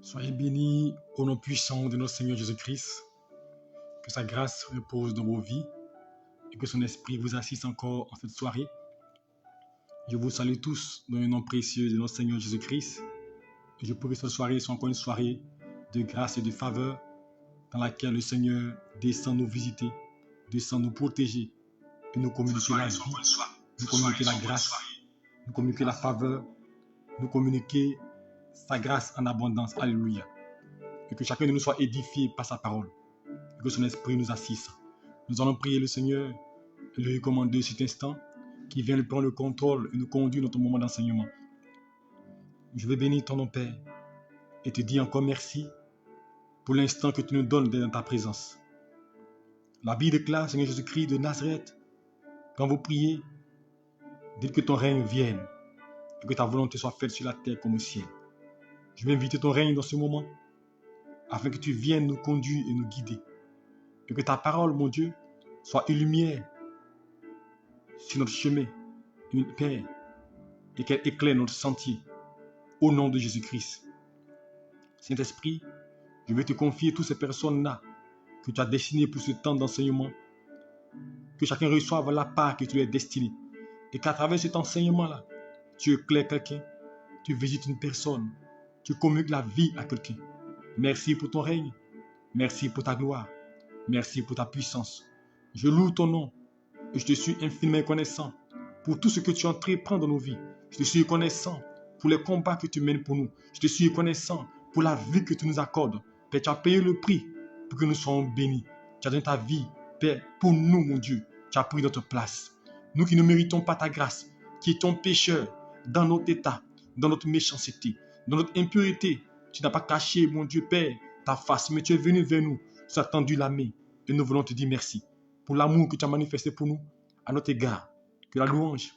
Soyez bénis au nom puissant de notre Seigneur Jésus-Christ. Que sa grâce repose dans vos vies et que son esprit vous assiste encore en cette soirée. Je vous salue tous dans le nom précieux de notre Seigneur Jésus-Christ. Et je prie que cette soirée soit encore une soirée de grâce et de faveur dans laquelle le Seigneur descend nous visiter, descend nous protéger et nous communiquer la vie, nous communiquer la grâce, nous communiquer la faveur, nous communiquer sa grâce en abondance. Alléluia. Et que chacun de nous soit édifié par sa parole. Et que son esprit nous assiste. Nous allons prier le Seigneur et lui recommander cet instant qui vient prendre le contrôle et nous conduire dans notre moment d'enseignement. Je vais bénir ton nom, Père, et te dire encore merci pour l'instant que tu nous donnes dans ta présence. La Bible déclare, Seigneur Jésus-Christ de Nazareth, quand vous priez, dites que ton règne vienne et que ta volonté soit faite sur la terre comme au ciel. Je vais inviter ton règne dans ce moment afin que tu viennes nous conduire et nous guider. Et que ta parole, mon Dieu, soit une lumière sur notre chemin, une Père, et qu'elle éclaire notre sentier au nom de Jésus-Christ. Saint-Esprit, je vais te confier toutes ces personnes-là que tu as destinées pour ce temps d'enseignement, que chacun reçoive la part que tu lui as destinée, et qu'à travers cet enseignement-là, tu éclaires quelqu'un, tu visites une personne, tu communiques la vie à quelqu'un. Merci pour ton règne, merci pour ta gloire, merci pour ta puissance. Je loue ton nom et je te suis infiniment reconnaissant pour tout ce que tu entreprends dans nos vies. Je te suis reconnaissant pour les combats que tu mènes pour nous. Je te suis reconnaissant pour la vie que tu nous accordes. Père, tu as payé le prix pour que nous soyons bénis. Tu as donné ta vie, Père, pour nous, mon Dieu. Tu as pris notre place. Nous qui ne méritons pas ta grâce, qui étions pécheurs dans notre état, dans notre méchanceté, dans notre impureté, tu n'as pas caché, mon Dieu, Père, ta face, mais tu es venu vers nous, tu as tendu la main, et nous voulons te dire merci pour l'amour que tu as manifesté pour nous, à notre égard. Que la louange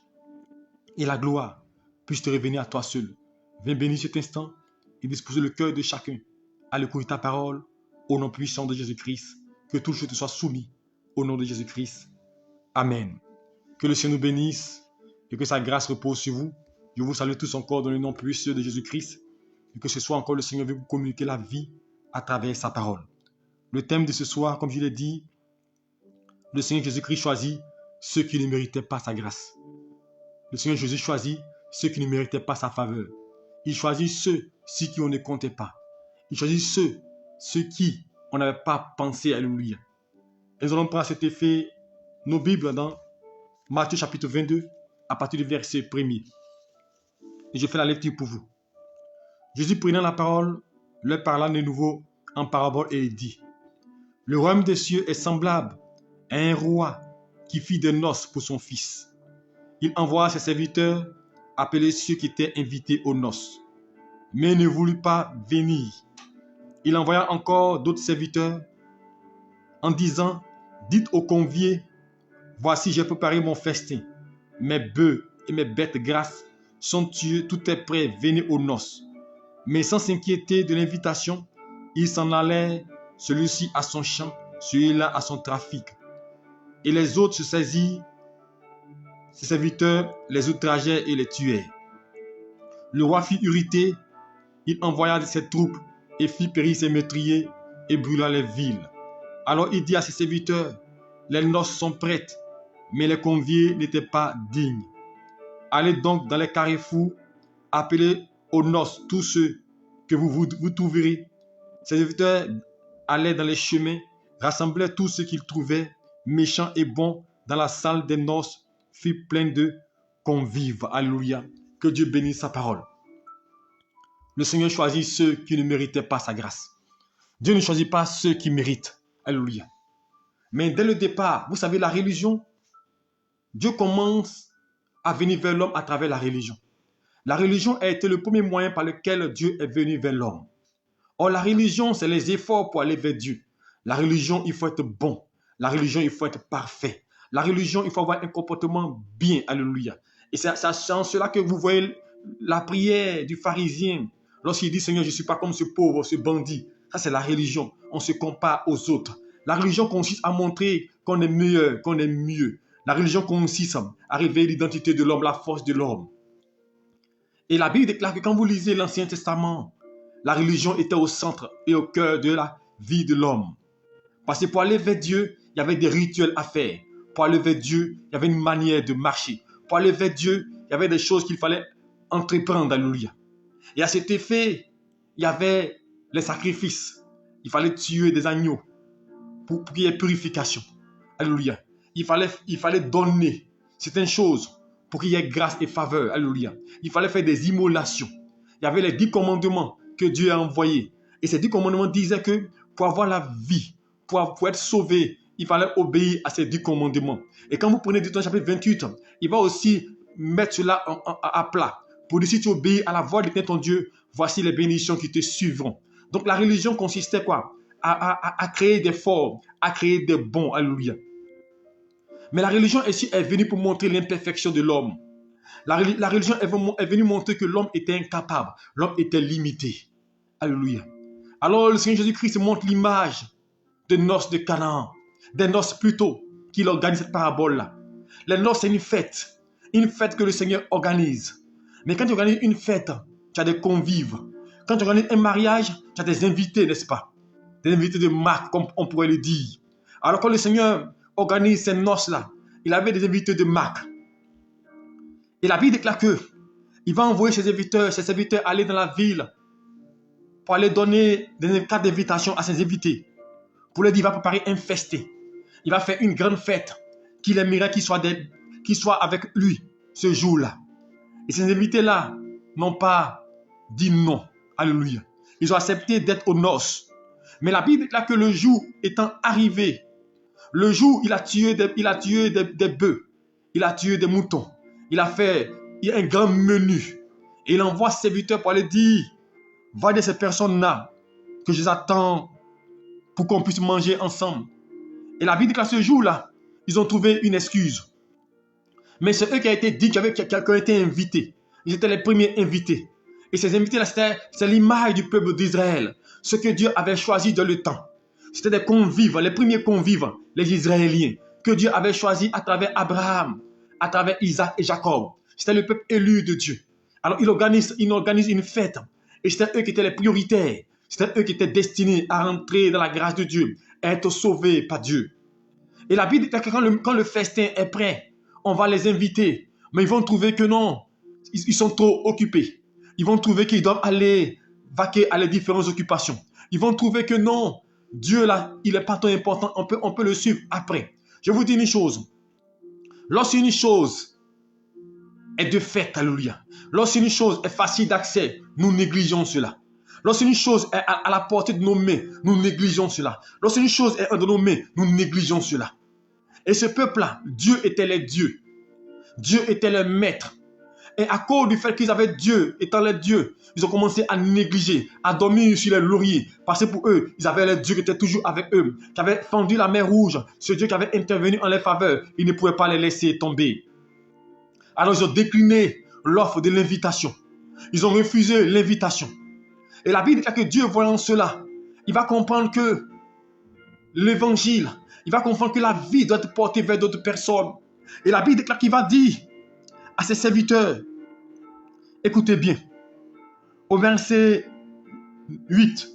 et la gloire puissent te revenir à toi seul. Viens bénir cet instant et disposer le cœur de chacun à l'écoute de ta parole, au nom puissant de Jésus-Christ. Que tout te soit soumis, au nom de Jésus-Christ. Amen. Que le Seigneur nous bénisse et que sa grâce repose sur vous. Je vous salue tous encore dans le nom puissant de Jésus-Christ. Et que ce soit encore le Seigneur veut vous communiquer la vie à travers sa parole. Le thème de ce soir, comme je l'ai dit, le Seigneur Jésus-Christ choisit ceux qui ne méritaient pas sa grâce. Le Seigneur Jésus choisit ceux qui ne méritaient pas sa faveur. Il choisit ceux qui on ne comptait pas. Il choisit ceux qui on n'avait pas pensé. Alléluia. Et nous allons prendre à cet effet nos Bibles dans Matthieu chapitre 22 à partir du verset 1er. Et je fais la lecture pour vous. Jésus prenant la parole, leur parla de nouveau en parabole et il dit: Le royaume des cieux est semblable à un roi qui fit des noces pour son fils. Il envoya ses serviteurs appeler ceux qui étaient invités aux noces, mais ne voulut pas venir. Il envoya encore d'autres serviteurs en disant: Dites aux conviés, voici j'ai préparé mon festin, mes bœufs et mes bêtes grasses sont tués, tout est prêt, venez aux noces. Mais sans s'inquiéter de l'invitation, ils s'en allaient, celui-ci à son champ, celui-là à son trafic. Et les autres se saisirent, ses serviteurs les outrageaient et les tuaient. Le roi fut irrité, il envoya ses troupes et fit périr ses meurtriers et brûla les villes. Alors il dit à ses serviteurs: Les noces sont prêtes, mais les conviés n'étaient pas dignes. Allez donc dans les carrefours, appelez aux noces tous ceux que vous trouverez. Ses serviteurs allaient dans les chemins, rassemblaient tous ceux qu'ils trouvaient, méchants et bons, dans la salle des noces, fut plein de convives. Alléluia. Que Dieu bénisse sa parole. Le Seigneur choisit ceux qui ne méritaient pas sa grâce. Dieu ne choisit pas ceux qui méritent. Alléluia. Mais dès le départ, vous savez, la religion, Dieu commence à venir vers l'homme à travers la religion. La religion a été le premier moyen par lequel Dieu est venu vers l'homme. Or, la religion, c'est les efforts pour aller vers Dieu. La religion, il faut être bon. La religion, il faut être parfait. La religion, il faut avoir un comportement bien. Alléluia. Et c'est en cela que vous voyez la prière du pharisien. Lorsqu'il dit: Seigneur, je ne suis pas comme ce pauvre, ce bandit. Ça, c'est la religion. On se compare aux autres. La religion consiste à montrer qu'on est meilleur, qu'on est mieux. La religion consiste à révéler l'identité de l'homme, la force de l'homme. Et la Bible déclare que quand vous lisez l'Ancien Testament, la religion était au centre et au cœur de la vie de l'homme. Parce que pour aller vers Dieu, il y avait des rituels à faire. Pour aller vers Dieu, il y avait une manière de marcher. Pour aller vers Dieu, il y avait des choses qu'il fallait entreprendre. Alléluia. Et à cet effet, il y avait les sacrifices. Il fallait tuer des agneaux pour qu'il y ait purification. Alléluia. Il fallait donner certaines choses pour qu'il y ait grâce et faveur. Alléluia. Il fallait faire des immolations. Il y avait les 10 commandements que Dieu a envoyés. Et ces 10 commandements disaient que pour avoir la vie, pour être sauvé, il fallait obéir à ces 10 commandements. Et quand vous prenez Deutéronome chapitre 28, il va aussi mettre cela à plat. Pour dire si tu obéis à la voix de ton Dieu, voici les bénédictions qui te suivront. Donc la religion consistait quoi? À créer des forts, à créer des bons. Alléluia. Mais la religion ici est venue pour montrer l'imperfection de l'homme. La religion est venue montrer que l'homme était incapable, l'homme était limité. Alléluia. Alors le Seigneur Jésus-Christ montre l'image des noces de Canaan, des noces plutôt qu'il organise cette parabole-là. Les noces, c'est une fête que le Seigneur organise. Mais quand tu organises une fête, tu as des convives. Quand tu organises un mariage, tu as des invités, n'est-ce pas? Des invités de marque, comme on pourrait le dire. Alors quand le Seigneur organise ces noces-là, il avait des invités de marque. Et la Bible déclare qu'il va envoyer ses serviteurs aller dans la ville pour aller donner des cartes d'invitation à ses invités. Pour leur dire, il va préparer un festin. Il va faire une grande fête qu'il aimerait qu'ils soient avec lui ce jour-là. Et ces invités-là n'ont pas dit non. Alléluia. Ils ont accepté d'être aux noces. Mais la Bible déclare que le jour étant arrivé, le jour il a tué des bœufs, il a tué des moutons, il a fait un grand menu. Et il envoie ses serviteurs pour aller dire, va de ces personnes-là que je les attends pour qu'on puisse manger ensemble. Et la Bible dit qu'à ce jour-là, ils ont trouvé une excuse. Mais c'est eux qui ont été dit, qui ont été invités. Ils étaient les premiers invités. Et ces invités-là, c'est l'image du peuple d'Israël. Ce que Dieu avait choisi dans le temps. C'était des convives, les premiers convives, les Israéliens, que Dieu avait choisi à travers Abraham, à travers Isaac et Jacob. C'était le peuple élu de Dieu. Alors, il organise une fête. Et c'était eux qui étaient les prioritaires. C'était eux qui étaient destinés à rentrer dans la grâce de Dieu, à être sauvés par Dieu. Et la Bible dit que quand le festin est prêt, on va les inviter. Mais ils vont trouver que non, ils sont trop occupés. Ils vont trouver qu'ils doivent aller vaquer à les différentes occupations. Ils vont trouver que non, Dieu là, il n'est pas trop important, on peut le suivre après. Je vous dis une chose. Lorsqu'une chose est de fait, alléluia. Lorsqu'une chose est facile d'accès, nous négligeons cela. Lorsqu'une chose est à la portée de nos mains, nous négligeons cela. Lorsqu'une chose est dans nos mains, nous négligeons cela. Et ce peuple-là, Dieu était les dieux. Dieu était le maître. Et à cause du fait qu'ils avaient Dieu étant les dieux, ils ont commencé à négliger, à dormir sur les lauriers. Parce que pour eux, ils avaient les dieux qui étaient toujours avec eux, qui avaient fendu la mer rouge. Ce Dieu qui avait intervenu en leur faveur, ils ne pouvaient pas les laisser tomber. Alors ils ont décliné l'offre de l'invitation. Ils ont refusé l'invitation. Et la Bible dit que Dieu, voyant cela, il va comprendre que l'évangile, il va comprendre que la vie doit être portée vers d'autres personnes. Et la Bible déclare qu'il va dire à ses serviteurs, écoutez bien, au verset 8,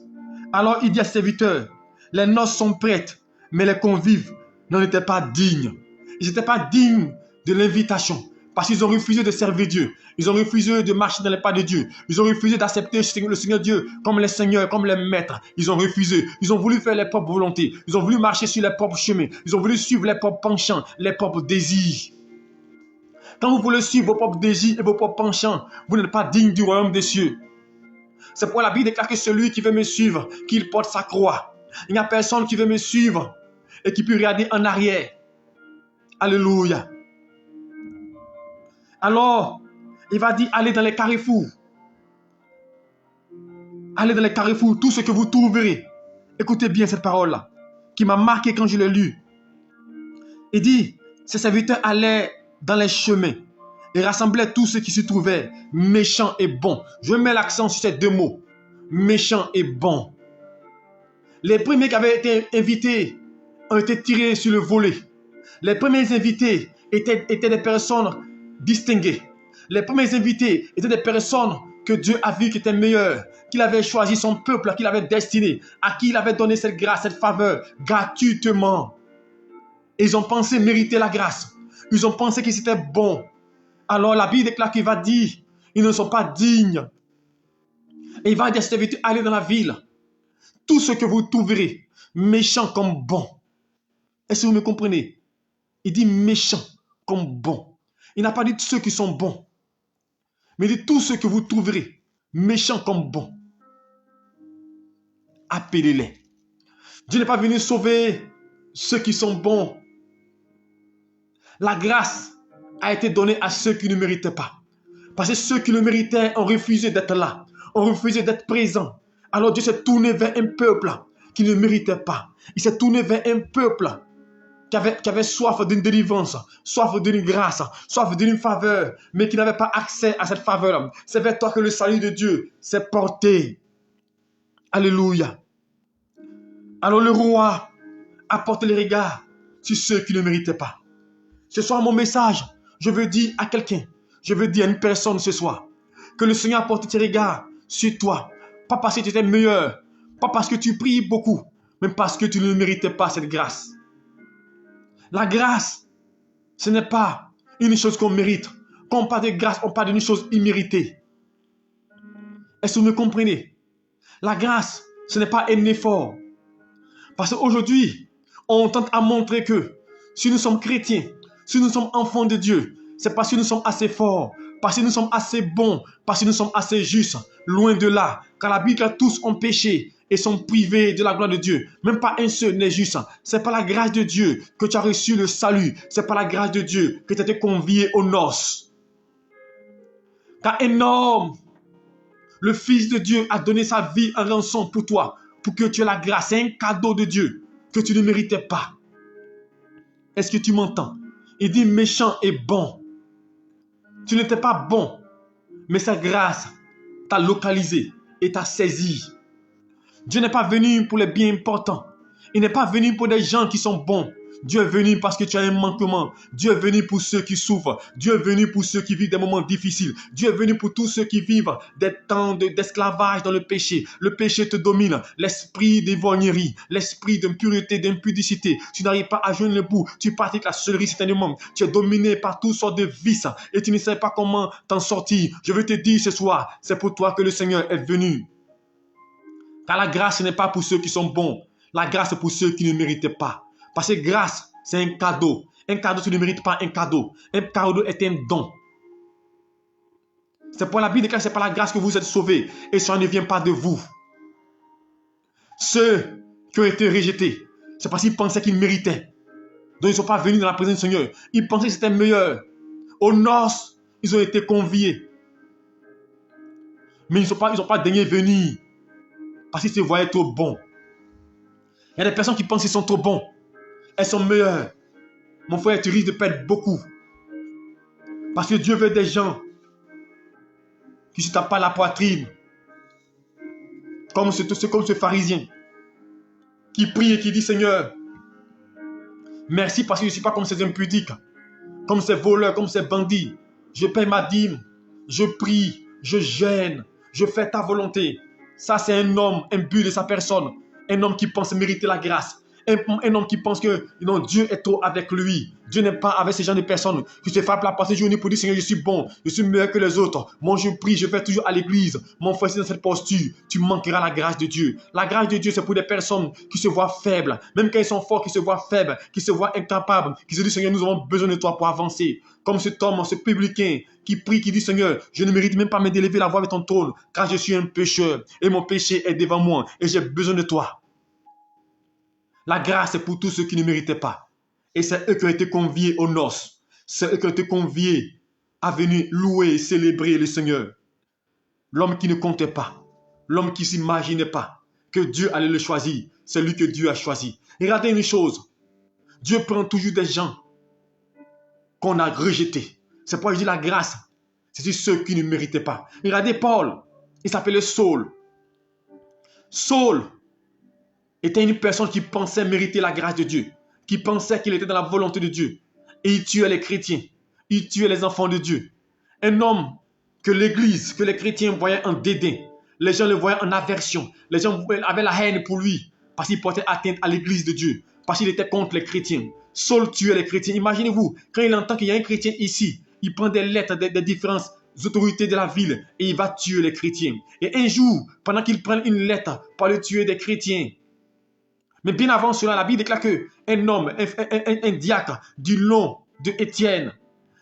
alors il dit à ses serviteurs, les noces sont prêtes, mais les convives n'en étaient pas dignes. Ils n'étaient pas dignes de l'invitation, parce qu'ils ont refusé de servir Dieu. Ils ont refusé de marcher dans les pas de Dieu. Ils ont refusé d'accepter le Seigneur Dieu comme les seigneurs, comme les maîtres. Ils ont refusé. Ils ont voulu faire les propres volontés. Ils ont voulu marcher sur les propres chemins. Ils ont voulu suivre les propres penchants, les propres désirs. Quand vous voulez suivre vos propres désirs et vos propres penchants, vous n'êtes pas digne du royaume des cieux. C'est pourquoi la Bible déclare que celui qui veut me suivre, qu'il porte sa croix. Il n'y a personne qui veut me suivre et qui peut regarder en arrière. Alléluia. Alors, il va dire, allez dans les carrefours. Allez dans les carrefours, tout ce que vous trouverez. Écoutez bien cette parole-là, qui m'a marqué quand je l'ai lue. Il dit, ses serviteurs allaient dans les chemins et rassemblaient tous ceux qui se trouvaient, méchants et bons. Je mets l'accent sur ces deux mots, méchants et bons. Les premiers qui avaient été invités ont été tirés sur le volet. Les premiers invités étaient des personnes distinguées. Les premiers invités étaient des personnes que Dieu a vu qui étaient meilleures, qu'il avait choisi, son peuple qu'il avait destiné, à qui il avait donné cette grâce, cette faveur, gratuitement. Et ils ont pensé mériter la grâce. Ils ont pensé que c'était bon. Alors la Bible déclare qu'il va dire, ils ne sont pas dignes. Et il va dire à cette vertu, allez dans la ville. Tout ce que vous trouverez, méchant comme bon. Est-ce que vous me comprenez? Il dit méchant comme bon. Il n'a pas dit ceux qui sont bons. Mais il dit tous ceux que vous trouverez, méchants comme bons. Appelez-les. Dieu n'est pas venu sauver ceux qui sont bons. La grâce a été donnée à ceux qui ne méritaient pas. Parce que ceux qui le méritaient ont refusé d'être là, ont refusé d'être présents. Alors Dieu s'est tourné vers un peuple qui ne méritait pas. Il s'est tourné vers un peuple qui avait soif d'une délivrance, soif d'une grâce, soif d'une faveur, mais qui n'avait pas accès à cette faveur. C'est vers toi que le salut de Dieu s'est porté. Alléluia. Alors le roi a porté les regards sur ceux qui ne méritaient pas. Ce soir, mon message, je veux dire à quelqu'un, je veux dire à une personne ce soir, que le Seigneur a porté ses regards sur toi. Pas parce que tu étais meilleur, pas parce que tu pries beaucoup, mais parce que tu ne méritais pas cette grâce. La grâce, ce n'est pas une chose qu'on mérite. Quand on parle de grâce, on parle d'une chose imméritée. Est-ce que vous me comprenez? La grâce, ce n'est pas un effort. Parce qu'aujourd'hui, on tente à montrer que si nous sommes chrétiens, si nous sommes enfants de Dieu, c'est parce que nous sommes assez forts, parce que nous sommes assez bons, parce que nous sommes assez justes. Loin de là, car la Bible dit que tous ont péché et sont privés de la gloire de Dieu. Même pas un seul n'est juste. C'est par la grâce de Dieu que tu as reçu le salut. C'est par la grâce de Dieu que tu as été convié aux noces. Car un homme, le Fils de Dieu, a donné sa vie en rançon pour toi, pour que tu aies la grâce. C'est un cadeau de Dieu que tu ne méritais pas. Est-ce que tu m'entends? Il dit méchant et bon. Tu n'étais pas bon, mais sa grâce t'a localisé et t'a saisi. Dieu n'est pas venu pour les biens importants. Il n'est pas venu pour des gens qui sont bons. Dieu est venu parce que tu as un manquement. Dieu est venu pour ceux qui souffrent. Dieu est venu pour ceux qui vivent des moments difficiles. Dieu est venu pour tous ceux qui vivent des temps d'esclavage dans le péché. Le péché te domine. L'esprit d'ivrognerie, l'esprit d'impureté, d'impudicité. Tu n'arrives pas à joindre le bout. Tu pratiques la seulerie certainement. Tu es dominé par toutes sortes de vices et tu ne sais pas comment t'en sortir. Je veux te dire ce soir, c'est pour toi que le Seigneur est venu. Car la grâce, ce n'est pas pour ceux qui sont bons. La grâce, c'est pour ceux qui ne méritent pas. Parce que grâce, c'est un cadeau. Un cadeau, tu ne mérites pas un cadeau. Un cadeau est un don. C'est pour la Bible que c'est par la grâce que vous êtes sauvés. Et ça ne vient pas de vous. Ceux qui ont été rejetés, c'est parce qu'ils pensaient qu'ils méritaient. Donc ils ne sont pas venus dans la présence du Seigneur. Ils pensaient que c'était meilleur. Aux noces, ils ont été conviés. Mais ils n'ont pas daigné venir. Parce qu'ils se voyaient trop bons. Il y a des personnes qui pensent qu'ils sont trop bons. Elles sont meilleures. Mon frère, tu risques de perdre beaucoup. Parce que Dieu veut des gens qui ne se tapent pas la poitrine. Comme ce pharisien. Qui prie et qui dit, Seigneur, merci parce que je ne suis pas comme ces impudiques. Comme ces voleurs, comme ces bandits. Je paie ma dîme. Je prie. Je jeûne. Je fais ta volonté. Ça, c'est un homme imbu de sa personne. Un homme qui pense mériter la grâce. Un homme qui pense que non, Dieu est trop avec lui. Dieu n'est pas avec ces gens de personnes qui se frappent la pensée journée pour dire Seigneur, je suis bon, je suis meilleur que les autres. Moi, je prie, je vais toujours à l'église. Mon frère, c'est dans cette posture, tu manqueras la grâce de Dieu. La grâce de Dieu, c'est pour des personnes qui se voient faibles. Même quand ils sont forts, qui se voient faibles, qui se voient incapables, qui se disent Seigneur, nous avons besoin de toi pour avancer. Comme cet homme, ce publicain qui prie, qui dit Seigneur, je ne mérite même pas d'élever la voix de ton trône, car je suis un pécheur et mon péché est devant moi et j'ai besoin de toi. La grâce est pour tous ceux qui ne méritaient pas. Et c'est eux qui ont été conviés aux noces. C'est eux qui ont été conviés à venir louer et célébrer le Seigneur. L'homme qui ne comptait pas. L'homme qui ne s'imaginait pas que Dieu allait le choisir. C'est lui que Dieu a choisi. Et regardez une chose. Dieu prend toujours des gens qu'on a rejetés. C'est pourquoi je dis la grâce. C'est ceux qui ne méritaient pas. Et regardez Paul. Il s'appelait Saul. Saul était une personne qui pensait mériter la grâce de Dieu, qui pensait qu'il était dans la volonté de Dieu. Et il tuait les chrétiens, il tuait les enfants de Dieu. Un homme que l'Église, que les chrétiens voyaient en dédain, Les gens le voyaient en aversion. Les gens avaient la haine pour lui parce qu'il portait atteinte à l'église de Dieu, parce qu'il était contre les chrétiens. Saul tuait les chrétiens. Imaginez-vous, quand il entend qu'il y a un chrétien ici, il prend des lettres des différentes autorités de la ville et il va tuer les chrétiens. Et un jour, pendant qu'il prend une lettre pour le tuer des chrétiens, mais bien avant cela, la Bible déclare qu'un homme, un diacre du nom de Étienne,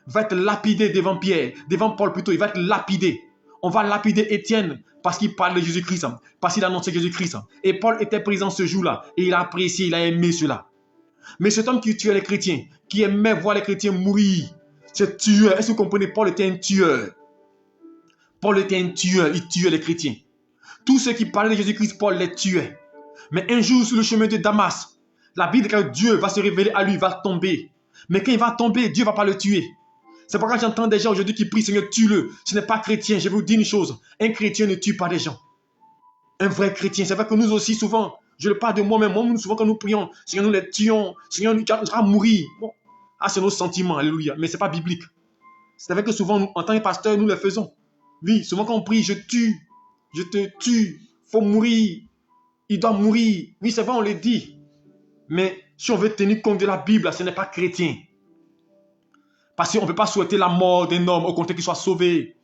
va être lapidé devant Pierre, devant Paul plutôt, il va être lapidé. On va lapider Étienne parce qu'il parle de Jésus-Christ, parce qu'il annonçait Jésus-Christ. Et Paul était présent ce jour-là et il a apprécié, il a aimé cela. Mais cet homme qui tuait les chrétiens, qui aimait voir les chrétiens mourir, ce tueur, est-ce que vous comprenez? Paul était un tueur. Paul était un tueur, il tuait les chrétiens. Tous ceux qui parlaient de Jésus-Christ, Paul les tuait. Mais un jour sur le chemin de Damas, la Bible dit que Dieu va se révéler à lui, il va tomber. Mais quand il va tomber, Dieu ne va pas le tuer. C'est pourquoi j'entends des gens aujourd'hui qui prient, Seigneur, tue-le. Ce n'est pas chrétien. Je vais vous dire une chose. Un chrétien ne tue pas des gens. Un vrai chrétien. C'est vrai que nous aussi, souvent, je le parle de moi-même. Moi, souvent, quand nous prions, Seigneur, nous les tuons. Seigneur, nous va mourir. Bon. Ah, c'est nos sentiments. Alléluia. Mais ce n'est pas biblique. C'est vrai que souvent, nous, en tant que pasteur, nous le faisons. Oui, souvent quand on prie, je tue. Je te tue. Il faut mourir. Il doit mourir. Oui, c'est vrai, on le dit. Mais si on veut tenir compte de la Bible, ce n'est pas chrétien. Parce qu'on ne peut pas souhaiter la mort d'un homme, au contraire qu'il soit sauvé.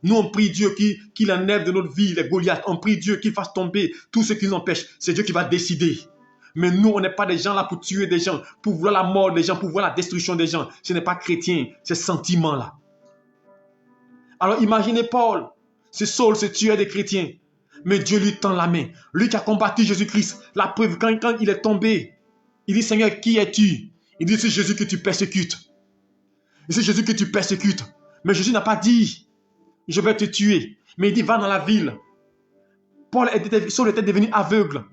Nous, on prie Dieu qu'il enlève de notre vie les Goliaths. On prie Dieu qu'il fasse tomber tout ce qui nous empêche. C'est Dieu qui va décider. Mais nous, on n'est pas des gens là pour tuer des gens, pour voir la mort des gens, pour voir la destruction des gens. Ce n'est pas chrétien, ces sentiments-là. Alors imaginez Paul, ce Saul, ce tueur des chrétiens. Mais Dieu lui tend la main. Lui qui a combattu Jésus-Christ. La preuve, quand il est tombé, il dit, Seigneur, qui es-tu? Il dit, c'est Jésus que tu persécutes. Et c'est Jésus que tu persécutes. Mais Jésus n'a pas dit, je vais te tuer. Mais il dit, va dans la ville. Saul était devenu aveugle.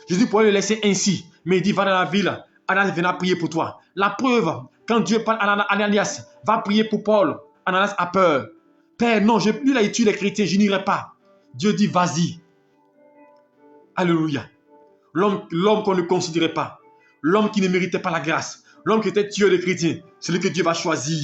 Jésus pourrait le laisser ainsi. Mais il dit, va dans la ville. Ananias viendra prier pour toi. La preuve, quand Dieu parle à Ananias, va prier pour Paul. Ananias a peur. Père, non, lui là, il tue les chrétiens, je n'irai pas. Dieu dit, vas-y. Alléluia. L'homme qu'on ne considérait pas. L'homme qui ne méritait pas la grâce. L'homme qui était tueur des chrétiens. C'est lui que Dieu va choisir.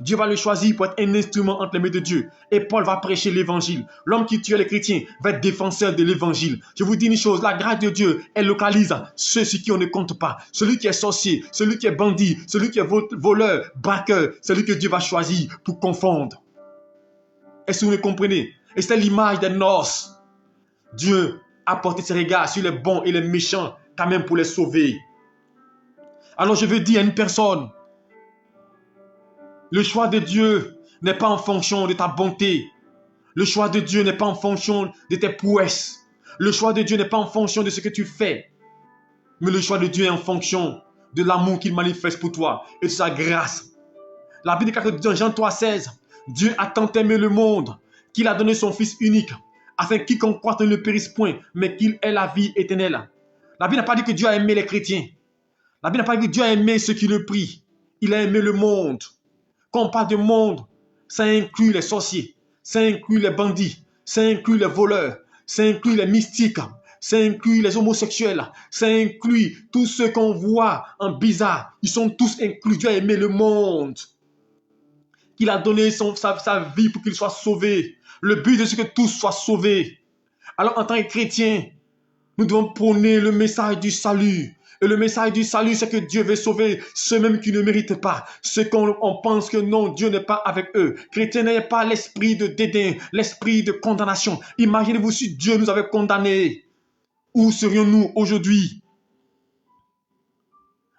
Dieu va le choisir pour être un instrument entre les mains de Dieu. Et Paul va prêcher l'évangile. L'homme qui tue les chrétiens va être défenseur de l'évangile. Je vous dis une chose, la grâce de Dieu, elle localise ceux sur qui on ne compte pas. Celui qui est sorcier, celui qui est bandit, celui qui est voleur, braqueur, celui que Dieu va choisir pour confondre. Est-ce que vous me comprenez? Et c'est l'image des noces. Dieu a porté ses regards sur les bons et les méchants, quand même pour les sauver. Alors je veux dire à une personne, le choix de Dieu n'est pas en fonction de ta bonté. Le choix de Dieu n'est pas en fonction de tes prouesses. Le choix de Dieu n'est pas en fonction de ce que tu fais. Mais le choix de Dieu est en fonction de l'amour qu'il manifeste pour toi et de sa grâce. La Bible dit dans Jean 3,16, Dieu a tant aimé le monde qu'il a donné son Fils unique, afin que quiconque croit ne périsse point, mais qu'il ait la vie éternelle. La Bible n'a pas dit que Dieu a aimé les chrétiens. La Bible n'a pas dit que Dieu a aimé ceux qui le prient. Il a aimé le monde. Quand on parle de monde, ça inclut les sorciers, ça inclut les bandits, ça inclut les voleurs, ça inclut les mystiques, ça inclut les homosexuels, ça inclut tous ceux qu'on voit en bizarre. Ils sont tous inclus. Dieu a aimé le monde. Il a donné sa vie pour qu'il soit sauvé. Le but de ce que tous soient sauvés. Alors en tant que chrétiens, nous devons prôner le message du salut. Et le message du salut, c'est que Dieu veut sauver ceux mêmes qui ne méritent pas. Ceux qu'on pense que non, Dieu n'est pas avec eux. Chrétiens, n'ayez pas l'esprit de dédain, l'esprit de condamnation. Imaginez-vous si Dieu nous avait condamnés. Où serions-nous aujourd'hui?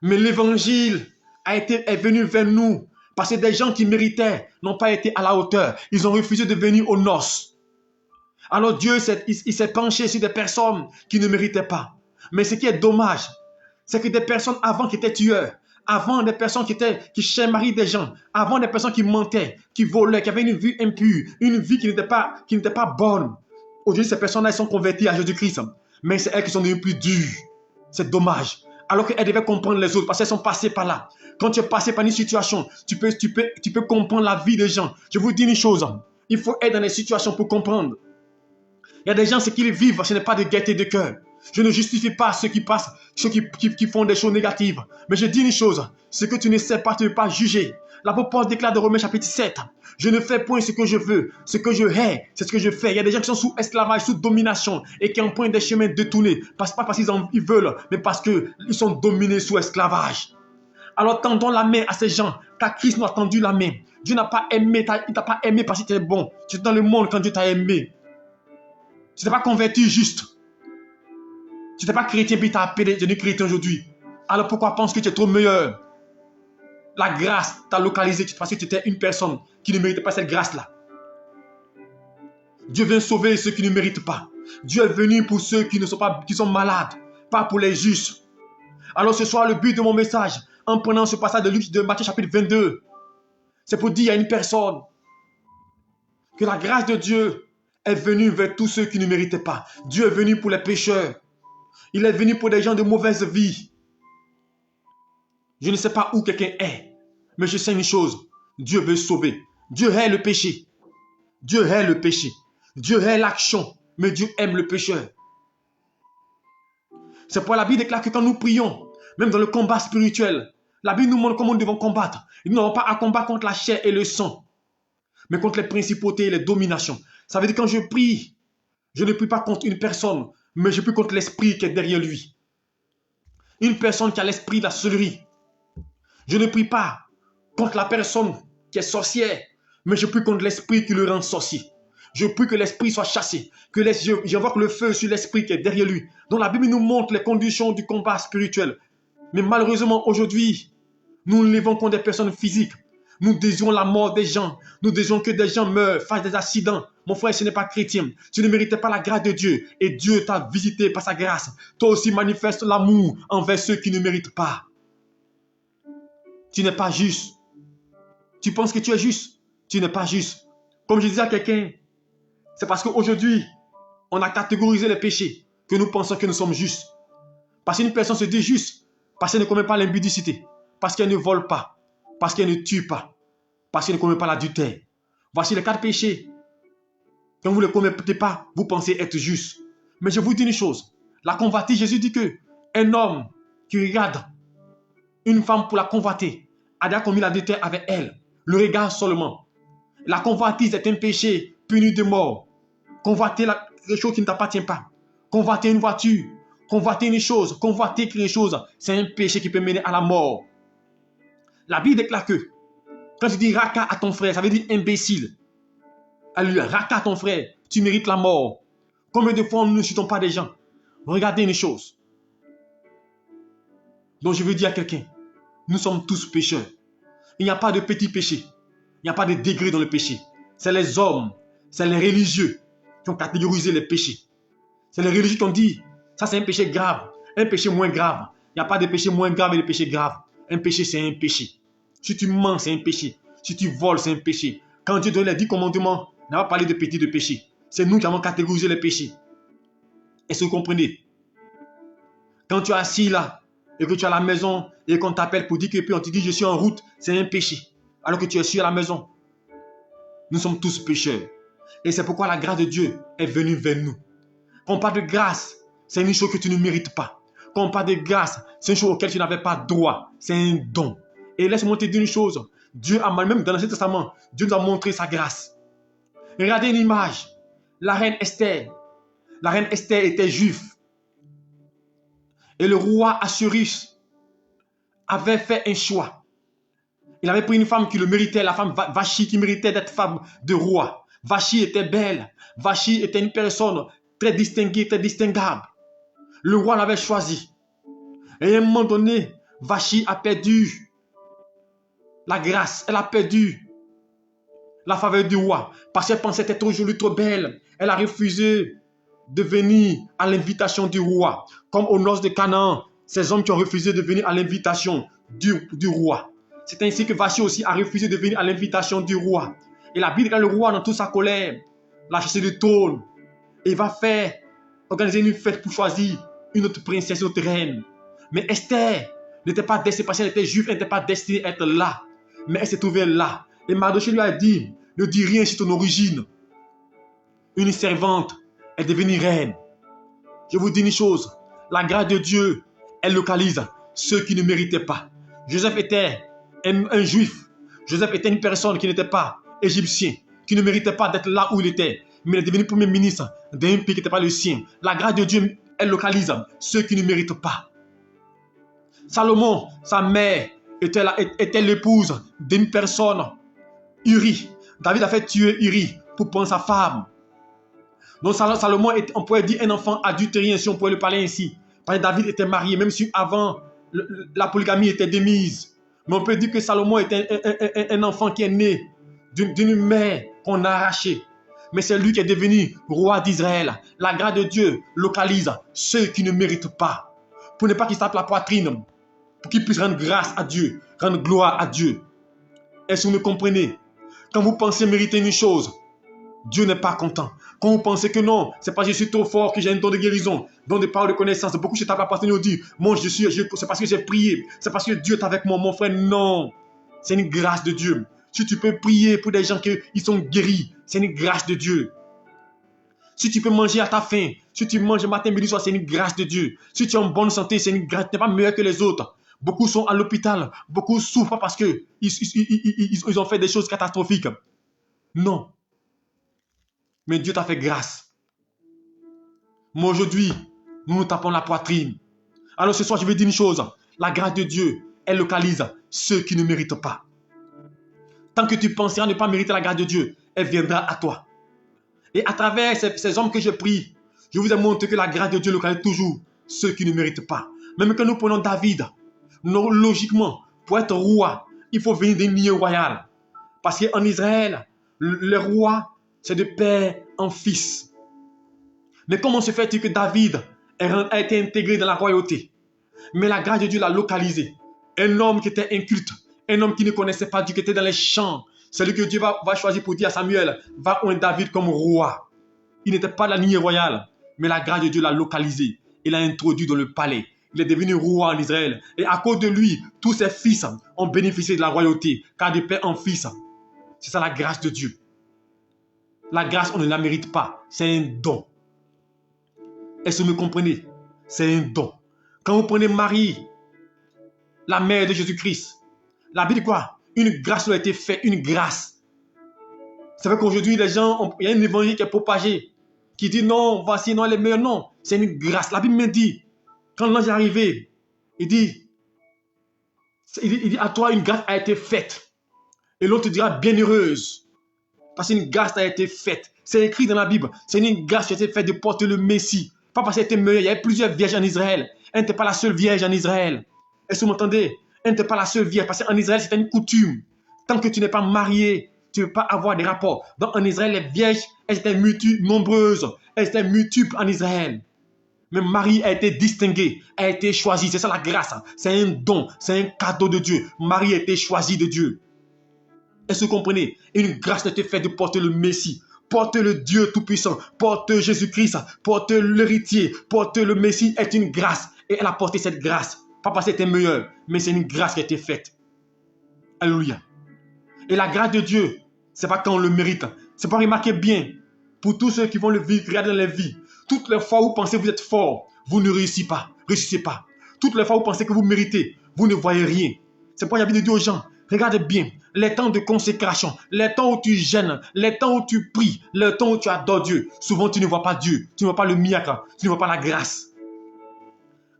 Mais l'évangile est venu vers nous. Parce que des gens qui méritaient n'ont pas été à la hauteur. Ils ont refusé de venir aux noces. Alors Dieu s'est penché sur des personnes qui ne méritaient pas. Mais ce qui est dommage, c'est que des personnes avant qui étaient tueurs, avant des personnes qui chamarient des gens, avant des personnes qui mentaient, qui volaient, qui avaient une vie impure, une vie qui n'était pas bonne. Aujourd'hui, ces personnes-là sont converties à Jésus-Christ. Mais c'est elles qui sont devenues plus dures. C'est dommage. Alors qu'elles devaient comprendre les autres parce qu'elles sont passées par là. Quand tu es passé par une situation, tu peux comprendre la vie des gens. Je vous dis une chose, il faut être dans les situations pour comprendre. Il y a des gens, ce qu'ils vivent, ce n'est pas de gaieté de cœur. Je ne justifie pas ceux qui passent, ceux qui font des choses négatives. Mais je dis une chose, ce que tu ne sais pas, tu ne peux pas juger. L'apôtre Paul déclare dans Romains chapitre 7, je ne fais point ce que je veux, ce que je hais, c'est ce que je fais. Il y a des gens qui sont sous esclavage, sous domination et qui empruntent des chemins détournés, pas parce qu'ils veulent, mais parce qu'ils sont dominés sous esclavage. Alors tendons la main à ces gens, car Christ nous a tendu la main. Dieu n'a pas aimé, il t'a pas aimé parce que tu es bon. Tu es dans le monde quand Dieu t'a aimé. Tu n'es pas converti juste. Tu n'es pas chrétien puis tu as appelé Dieu chrétien aujourd'hui. Alors pourquoi penses-tu que tu es trop meilleur? La grâce t'a localisé parce que tu étais une personne qui ne méritait pas cette grâce-là. Dieu vient sauver ceux qui ne méritent pas. Dieu est venu pour ceux qui ne sont pas, qui sont malades, pas pour les justes. Alors ce soir, le but de mon message, en prenant ce passage de Matthieu chapitre 22, c'est pour dire à une personne que la grâce de Dieu est venue vers tous ceux qui ne méritaient pas. Dieu est venu pour les pécheurs. Il est venu pour des gens de mauvaise vie. Je ne sais pas où quelqu'un est, mais je sais une chose. Dieu veut sauver. Dieu hait le péché. Dieu hait le péché. Dieu hait l'action, mais Dieu aime le pécheur. C'est pourquoi la Bible déclare que quand nous prions, même dans le combat spirituel, la Bible nous montre comment nous devons combattre. Nous n'avons pas à combattre contre la chair et le sang, mais contre les principautés et les dominations. Ça veut dire que quand je prie, je ne prie pas contre une personne, mais je prie contre l'esprit qui est derrière lui. Une personne qui a l'esprit de la sorcellerie. Je ne prie pas contre la personne qui est sorcière, mais je prie contre l'esprit qui le rend sorcier. Je prie que l'esprit soit chassé, que j'envoie le feu sur l'esprit qui est derrière lui. Donc la Bible nous montre les conditions du combat spirituel. Mais malheureusement, aujourd'hui, nous ne vivons contre des personnes physiques. Nous désirons la mort des gens. Nous désirons que des gens meurent, fassent des accidents. Mon frère, ce n'est pas chrétien. Tu ne méritais pas la grâce de Dieu. Et Dieu t'a visité par sa grâce. Toi aussi manifeste l'amour envers ceux qui ne méritent pas. Tu n'es pas juste. Tu penses que tu es juste. Tu n'es pas juste. Comme je disais à quelqu'un, c'est parce qu'aujourd'hui, on a catégorisé les péchés que nous pensons que nous sommes justes. Parce qu'une personne se dit juste, parce qu'elle ne commet pas l'impudicité, parce qu'elle ne vole pas, parce qu'elle ne tue pas, parce qu'elle ne commet pas l'adultère. Voici les 4 péchés. Quand vous ne les commettez pas, vous pensez être juste. Mais je vous dis une chose, la convoitise, Jésus dit que un homme qui regarde une femme pour la convoiter a déjà commis l'adultère avec elle. Le regard seulement. La convoitise est un péché puni de mort. Convoiter quelque chose qui ne t'appartient pas. Convoiter une voiture. Convoiter une chose. Convoiter quelque chose. C'est un péché qui peut mener à la mort. La Bible déclare que quand tu dis raka à ton frère, ça veut dire imbécile. Alléluia. Raka à ton frère, tu mérites la mort. Combien de fois nous ne citons pas des gens? Regardez une chose. Donc je veux dire à quelqu'un, nous sommes tous pécheurs. Il n'y a pas de petit péché. Il n'y a pas de degré dans le péché. C'est les hommes, c'est les religieux qui ont catégorisé les péchés. C'est les religieux qui ont dit, ça c'est un péché grave, un péché moins grave. Il n'y a pas de péché moins grave et de péché grave. Un péché c'est un péché. Si tu mens, c'est un péché. Si tu voles, c'est un péché. Quand Dieu donne les 10 commandements, il n'a pas parlé de petit de péché. C'est nous qui avons catégorisé les péchés. Est-ce que vous comprenez? Quand tu es assis là, et que tu es à la maison, et qu'on t'appelle pour dire que puis on te dit je suis en route, c'est un péché. Alors que tu es assis à la maison. Nous sommes tous pécheurs. Et c'est pourquoi la grâce de Dieu est venue vers nous. Quand on parle de grâce, c'est une chose que tu ne mérites pas. Quand on parle de grâce, c'est une chose auquel tu n'avais pas droit. C'est un don. Et laisse-moi te dire une chose. Dieu a, même dans l'Ancien Testament, Dieu nous a montré sa grâce. Regardez une image. La reine Esther. La reine Esther était juive. Et le roi Assuérus avait fait un choix. Il avait pris une femme qui le méritait, la femme Vashti qui méritait d'être femme de roi. Vashti était belle. Vashti était une personne très distinguée, très distinguable. Le roi l'avait choisi. Et à un moment donné, Vashti a perdu la grâce. Elle a perdu la faveur du roi. Parce qu'elle pensait être trop jolie, trop belle. Elle a refusé de venir à l'invitation du roi. Comme aux noces de Canaan, ces hommes qui ont refusé de venir à l'invitation du roi. C'est ainsi que Vashti aussi a refusé de venir à l'invitation du roi. Et la Bible, quand le roi, dans toute sa colère, l'a chassé du trône. Et il va organiser une fête pour choisir une autre princesse, une autre reine. Mais Esther n'était pas destinée, parce qu'elle était juive, elle n'était pas destinée à être là. Mais elle s'est trouvée là. Et Mardochée lui a dit, ne dis rien sur ton origine. Une servante est devenue reine. Je vous dis une chose, la grâce de Dieu, elle localise ceux qui ne méritaient pas. Joseph était un juif. Joseph était une personne qui n'était pas égyptien, qui ne méritait pas d'être là où il était, mais il est devenu premier ministre d'un pays qui n'était pas le sien. La grâce de Dieu, elle localise ceux qui ne méritent pas. Salomon, sa mère, était l'épouse d'une personne, Uri. David a fait tuer Uri pour prendre sa femme. Donc Salomon, on pourrait dire un enfant adultérien, si on pouvait le parler ainsi. Parce que David était marié, même si avant la polygamie était démise. Mais on peut dire que Salomon était un enfant qui est né d'une mère qu'on a arrachée. Mais c'est lui qui est devenu roi d'Israël. La grâce de Dieu localise ceux qui ne méritent pas. Pour ne pas qu'ils tapent la poitrine. Pour qu'ils puissent rendre grâce à Dieu. Rendre gloire à Dieu. Est-ce que vous me comprenez? Quand vous pensez mériter une chose, Dieu n'est pas content. Quand vous pensez que non, c'est parce que je suis trop fort que j'ai un don de guérison, don de parole de connaissance. Beaucoup se tapent la poitrine et disent, moi c'est parce que j'ai prié, c'est parce que Dieu est avec moi, mon frère. Non, c'est une grâce de Dieu. Si tu peux prier pour des gens qui sont guéris, c'est une grâce de Dieu. Si tu peux manger à ta faim, si tu manges matin, midi, soir, c'est une grâce de Dieu. Si tu es en bonne santé, c'est une grâce. Tu n'es pas meilleur que les autres. Beaucoup sont à l'hôpital, beaucoup souffrent parce qu'ils ont fait des choses catastrophiques. Non. Mais Dieu t'a fait grâce. Mais aujourd'hui, nous nous tapons la poitrine. Alors ce soir, je vais dire une chose. La grâce de Dieu, elle localise ceux qui ne méritent pas. Tant que tu penseras ne pas mériter la grâce de Dieu, elle viendra à toi. Et à travers ces hommes que je prie, je vous ai montré que la grâce de Dieu localise toujours ceux qui ne méritent pas. Même quand nous prenons David, logiquement, pour être roi, il faut venir d'une lignée royale. Parce qu'en Israël, le roi, c'est de père en fils. Mais comment se fait-il que David a été intégré dans la royauté? Mais la grâce de Dieu l'a localisé. Un homme qui était inculte, un homme qui ne connaissait pas Dieu, qui était dans les champs. C'est lui que Dieu va choisir pour dire à Samuel, va oindre David comme roi. Il n'était pas de la lignée royale, mais la grâce de Dieu l'a localisé. Il l'a introduit dans le palais. Il est devenu roi en Israël. Et à cause de lui, tous ses fils ont bénéficié de la royauté, car de père en fils. C'est ça la grâce de Dieu. La grâce, on ne la mérite pas. C'est un don. Est-ce que vous me comprenez? C'est un don. Quand vous prenez Marie, la mère de Jésus-Christ, la Bible dit quoi? Une grâce lui a été faite, une grâce. C'est vrai qu'aujourd'hui, les gens, il y a un évangile qui est propagé, qui dit non, voici, non, les meilleurs. Non, c'est une grâce. La Bible me dit, quand l'ange est arrivé, il dit, à toi, une grâce a été faite. Et l'autre dira, bienheureuse. Parce qu'une grâce a été faite. C'est écrit dans la Bible. C'est une grâce qui a été faite de porter le Messie. Pas parce qu'elle était meilleure. Il y avait plusieurs vierges en Israël. Elle n'était pas la seule vierge en Israël. Est-ce que vous m'entendez? Elle n'était pas la seule vierge. Parce qu'en Israël, c'était une coutume. Tant que tu n'es pas marié, tu ne peux pas avoir des rapports. Donc en Israël, les vierges, elles étaient nombreuses. Elles étaient multiples en Israël. Mais Marie a été distinguée, a été choisie. C'est ça la grâce. C'est un don. C'est un cadeau de Dieu. Marie a été choisie de Dieu. Est-ce que vous comprenez? Une grâce a été faite de porter le Messie, porter le Dieu Tout-Puissant, porter Jésus-Christ, porter l'héritier, porter le Messie est une grâce. Et elle a porté cette grâce. Pas parce qu'elle était meilleure, mais c'est une grâce qui a été faite. Alléluia. Et la grâce de Dieu, c'est pas quand on le mérite. C'est pas remarquer bien, pour tous ceux qui vont le vivre, regarder dans les vies. Toutes les fois où vous pensez que vous êtes fort, vous ne réussissez pas. Toutes les fois où vous pensez que vous méritez, vous ne voyez rien. C'est pourquoi il y a bien de dire aux gens, regardez bien, les temps de consécration, les temps où tu gênes, les temps où tu pries, les temps où tu adores Dieu. Souvent, tu ne vois pas Dieu, tu ne vois pas le miracle, tu ne vois pas la grâce.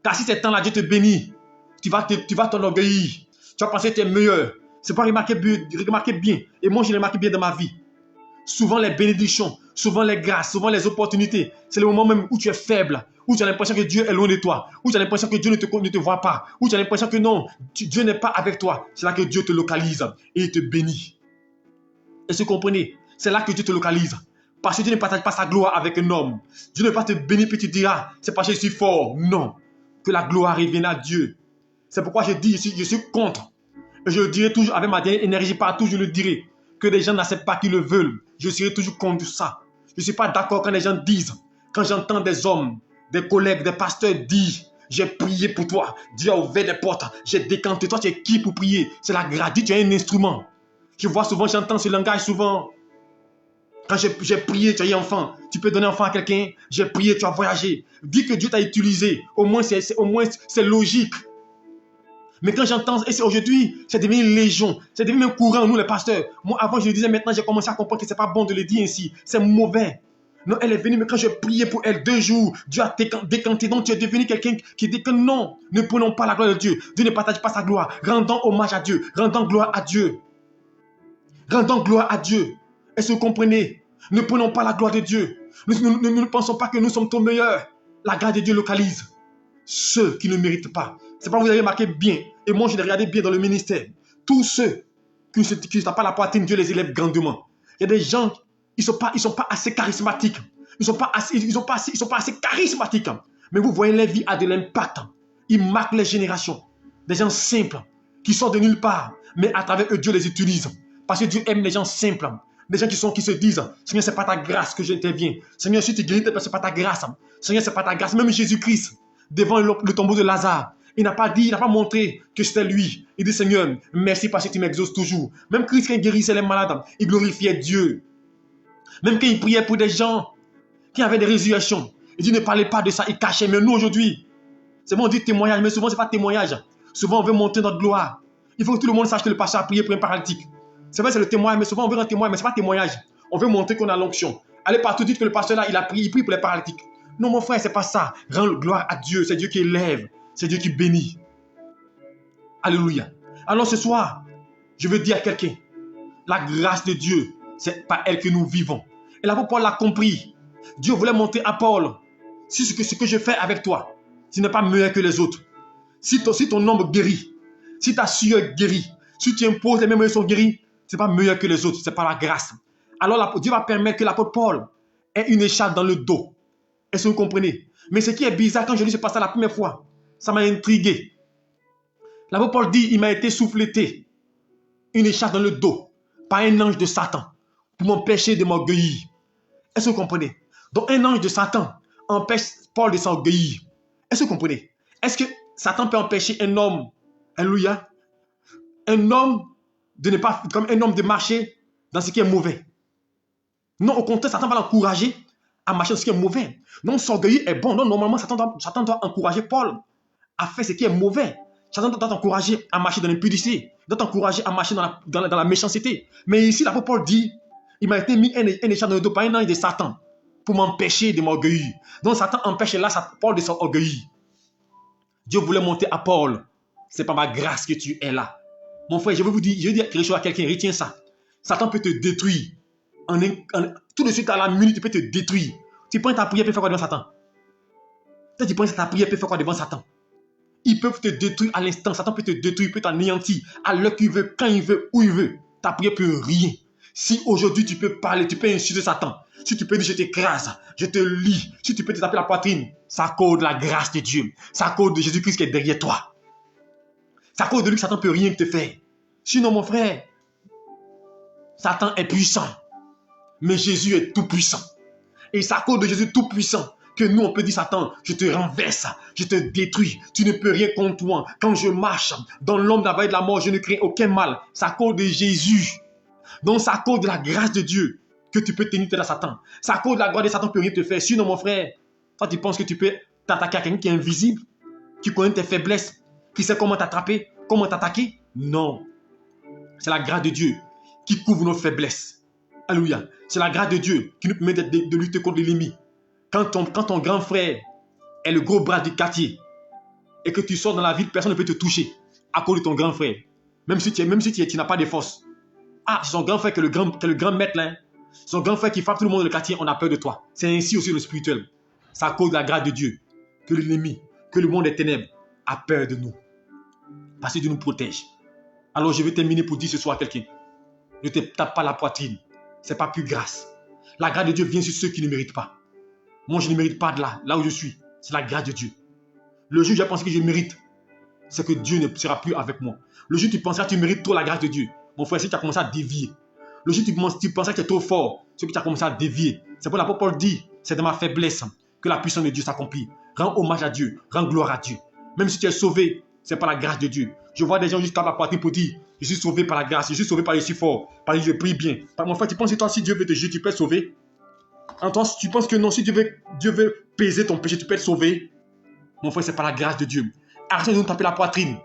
Car si ces temps-là, Dieu te bénit, tu vas t'enorgueillir. Tu vas penser que tu es meilleur. C'est pas remarquer bien. Et moi, je l'ai remarqué bien dans ma vie. Souvent, les bénédictions, souvent les grâces, souvent les opportunités, c'est le moment même où tu es faible, où tu as l'impression que Dieu est loin de toi, où tu as l'impression que Dieu ne te voit pas, où tu as l'impression que non, Dieu n'est pas avec toi. C'est là que Dieu te localise et il te bénit. Est-ce que vous comprenez? C'est là que Dieu te localise. Parce que Dieu ne partage pas sa gloire avec un homme. Dieu ne va pas te bénir et tu diras, c'est parce que je suis fort. Non. Que la gloire revienne à Dieu. C'est pourquoi je dis ici, je suis contre. Et je le dirai toujours avec ma dernière énergie, partout je le dirai. Que les gens n'acceptent pas qu'ils le veulent. Je serai toujours contre ça. Je ne suis pas d'accord quand les gens disent, quand j'entends des hommes, des collègues, des pasteurs dire, j'ai prié pour toi, Dieu a ouvert des portes, j'ai décanté, toi tu es qui pour prier? C'est la grâce, tu es un instrument. Je vois souvent, j'entends ce langage souvent. Quand j'ai prié, tu as eu enfant, tu peux donner enfant à quelqu'un, j'ai prié, tu as voyagé. Dis que Dieu t'a utilisé, au moins c'est logique. Mais quand j'entends, et c'est aujourd'hui, c'est devenu une légion, c'est devenu même courant, nous les pasteurs. Moi, avant, je le disais, maintenant, j'ai commencé à comprendre que c'est pas bon de le dire ainsi. C'est mauvais. Non, elle est venue, mais quand je priais pour elle 2 jours, Dieu a décanté. Donc, tu es devenu quelqu'un qui dit que non, ne prenons pas la gloire de Dieu. Dieu ne partage pas sa gloire. Rendons hommage à Dieu. Rendons gloire à Dieu. Rendons gloire à Dieu. Est-ce que vous comprenez? Ne prenons pas la gloire de Dieu. Nous ne pensons pas que nous sommes trop meilleurs. La grâce de Dieu localise ceux qui ne méritent pas. C'est pas vous avez remarqué bien. Et moi, je l'ai regardé bien dans le ministère. Tous ceux qui ne se tapent pas la poitrine, Dieu les élève grandement. Il y a des gens, ils sont pas assez charismatiques. Ils sont pas assez charismatiques. Mais vous voyez, leur vie a de l'impact. Ils marquent les générations. Des gens simples, qui sortent de nulle part. Mais à travers eux, Dieu les utilise. Parce que Dieu aime les gens simples. Des gens qui se disent, Seigneur, c'est pas ta grâce que j'interviens. Seigneur, si tu guéris, c'est pas ta grâce. Seigneur, c'est pas ta grâce. Même Jésus-Christ, devant le tombeau de Lazare, il n'a pas montré que c'était lui. Il dit, Seigneur, merci parce que tu m'exauces toujours. Même Christ, quand il guérissait les malades, il glorifiait Dieu. Même quand il priait pour des gens qui avaient des résurrections, il dit, ne parlez pas de ça, il cachait. Mais nous, aujourd'hui, c'est bon, on dit témoignage, mais souvent, ce n'est pas témoignage. Souvent, on veut montrer notre gloire. Il faut que tout le monde sache que le pasteur a prié pour un paralytique. C'est vrai, c'est le témoignage, mais souvent, on veut un témoignage, mais ce n'est pas témoignage. On veut montrer qu'on a l'onction. Allez partout, dites que le pasteur là, il prie pour les paralytiques. Non, mon frère, ce n'est pas ça. Rends gloire à Dieu. C'est Dieu qui élève. C'est Dieu qui bénit. Alléluia. Alors ce soir, je veux dire à quelqu'un, la grâce de Dieu, c'est par elle que nous vivons. Et l'apôtre Paul l'a compris. Dieu voulait montrer à Paul, si ce que je fais avec toi, ce n'est pas meilleur que les autres. Si ton ombre guérit, si ta sueur guérit, si tu imposes les mêmes mesures sont guéries, ce n'est pas meilleur que les autres, c'est par la grâce. Alors Dieu va permettre que l'apôtre Paul ait une écharpe dans le dos. Est-ce que vous comprenez? Mais ce qui est bizarre, quand je lis ce passage la première fois, ça m'a intrigué. L'apôtre Paul dit, il m'a été souffleté une écharpe dans le dos par un ange de Satan pour m'empêcher de m'orgueillir. Est-ce que vous comprenez? Donc un ange de Satan empêche Paul de s'orgueillir. Est-ce que vous comprenez? Est-ce que Satan peut empêcher un homme, alléluia, un homme de ne pas, comme un homme de marcher dans ce qui est mauvais? Non, au contraire, Satan va l'encourager à marcher dans ce qui est mauvais. Non, s'orgueillir est bon. Non, normalement, Satan doit encourager Paul à faire ce qui est mauvais. Satan doit t'encourager à marcher dans l'impudicité, doit t'encourager à marcher dans la méchanceté. Mais ici, l'apôtre Paul dit, il m'a été mis un écharpe dans le dos par un ange de Satan pour m'empêcher de m'orgueillir. Donc Satan empêche là Paul de s'orgueillir. Dieu voulait montrer à Paul, c'est par ma grâce que tu es là. Mon frère, je vais dire quelque chose à quelqu'un, retiens ça. Satan peut te détruire. Tout de suite à la minute, il peut te détruire. Tu prends ta prière, tu peux faire quoi devant Satan? Tu prends ta prière, tu peux faire quoi devant Satan? Ils peuvent te détruire à l'instant. Satan peut te détruire, peut t'anéantir à l'heure qu'il veut, quand il veut, où il veut. Ta prière peut rien. Si aujourd'hui tu peux parler, tu peux insulter Satan. Si tu peux dire je t'écrase, je te lie. Si tu peux te taper la poitrine, c'est à cause de la grâce de Dieu. C'est à cause de Jésus-Christ qui est derrière toi. C'est à cause de lui que Satan ne peut rien te faire. Sinon mon frère, Satan est puissant. Mais Jésus est tout puissant. Et c'est à cause de Jésus tout puissant que nous, on peut dire, Satan, je te renverse, je te détruis, tu ne peux rien contre moi. Quand je marche dans l'ombre de la vallée de la mort, je ne crains aucun mal. C'est à cause de Jésus. Donc, c'est à cause de la grâce de Dieu que tu peux tenir tête à Satan. C'est à cause de la gloire de Satan que rien te faire. Sinon, mon frère, toi, tu penses que tu peux t'attaquer à quelqu'un qui est invisible, qui connaît tes faiblesses, qui sait comment t'attraper, comment t'attaquer? Non. C'est la grâce de Dieu qui couvre nos faiblesses. Alléluia. C'est la grâce de Dieu qui nous permet de lutter contre l'ennemi. Quand ton grand frère est le gros bras du quartier et que tu sors dans la ville, personne ne peut te toucher à cause de ton grand frère. Même si tu n'as pas de force. Ah, c'est son grand frère qui est le grand maître là. Son grand frère qui frappe tout le monde dans le quartier, on a peur de toi. C'est ainsi aussi le spirituel. C'est à cause de la grâce de Dieu que l'ennemi, que le monde des ténèbres a peur de nous. Parce que Dieu nous protège. Alors je vais terminer pour dire ce soir à quelqu'un. Ne te tape pas la poitrine. Ce n'est pas plus grâce. La grâce de Dieu vient sur ceux qui ne méritent pas. Moi, je ne mérite pas de là où je suis. C'est la grâce de Dieu. Le jour où j'ai pensé que je mérite, c'est que Dieu ne sera plus avec moi. Le jour où tu penseras que tu mérites trop la grâce de Dieu, mon frère, si tu as commencé à dévier. Le jour où tu pensais que tu es trop fort, c'est que tu as commencé à dévier. C'est pour l'apôtre Paul dit, c'est dans ma faiblesse que la puissance de Dieu s'accomplit. Rends hommage à Dieu, rends gloire à Dieu. Même si tu es sauvé, c'est par la grâce de Dieu. Je vois des gens jusqu'à la poitrine pour dire, je suis sauvé par la grâce, je suis sauvé par le si fort, parce que je prie bien. Mon frère, tu penses que toi, si Dieu veut te juger, tu peux être sauvé? En toi, tu penses que non, si Dieu veut peser ton péché, tu peux être sauvé? Mon frère, c'est par la grâce de Dieu. Arrêtez de nous taper la poitrine.